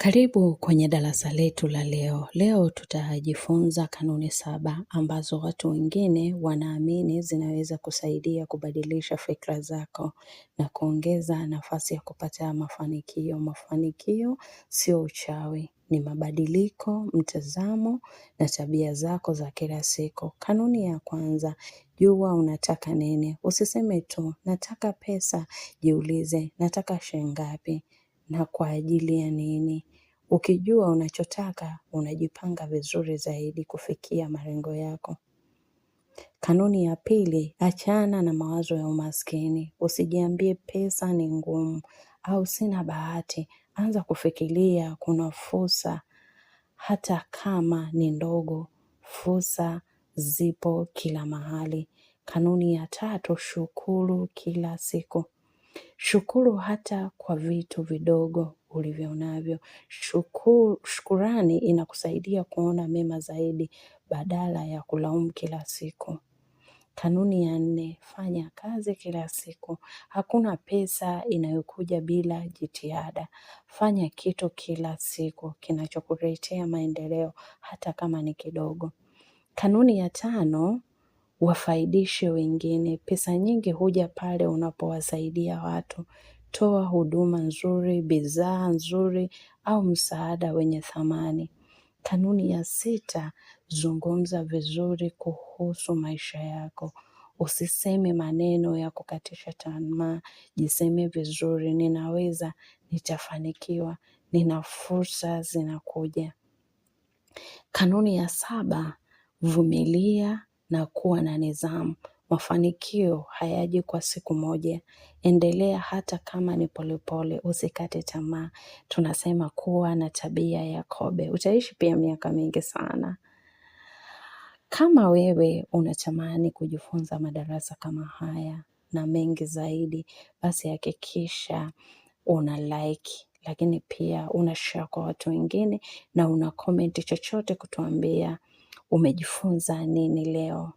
Karibu kwenye darasa letu la leo. Leo tutajifunza kanuni 7 ambazo watu wengine wanaamini zinaweza kusaidia kubadilisha fikra zako na kuongeza nafasi ya kupata mafanikio. Mafanikio sio uchawi, ni mabadiliko, mtazamo na tabia zako za kila siku. Kanuni ya kwanza, jua unataka nini. Usiseme tu, nataka pesa, jiulize, nataka shilingi ngapi na kwa ajili ya nini. Ukijua unachotaka, unajipanga vizuri zaidi kufikia malengo yako. Kanuni ya pili, achana na mawazo ya umaskini. Usijiambie pesa ni ngumu au sina bahati. Anza kufikiria kuna fursa hata kama ni ndogo. Fursa zipo kila mahali. Kanuni ya tatu, shukuru kila siku. Shukuru hata kwa vitu vidogo ulivyo navyo. Shukurani inakusaidia kuona mema zaidi badala ya kulaumu kila siku. Kanuni ya 4, fanya kazi kila siku. Hakuna pesa inayokuja bila jitihada. Fanya kitu kila siku kinachokuletea maendeleo hata kama ni kidogo. Kanuni ya 5, wafaidishe wengine. Pesa nyingi huja pale unapowasaidia watu. Toa huduma nzuri, bidhaa nzuri au msaada wenye thamani. Kanuni ya 6, zungumza vizuri kuhusu maisha yako. Usiseme maneno ya kukatisha tamaa, jiseme vizuri, ninaweza, nitafanikiwa, nina fursa zinakuja. Kanuni ya 7, vumilia na kuwa na nidhamu. Mafanikio hayaji kwa siku moja. Endelea hata kama ni polepole, usikate tamaa. Tunasema kuwa na tabia ya kobe. Utaishi pia miaka mingi sana. Kama wewe unatamani kujifunza madarasa kama haya na mengi zaidi, basi hakikisha una like, lakini pia una share kwa watu wengine na una comment chochote kutuambia umejifunza nini leo.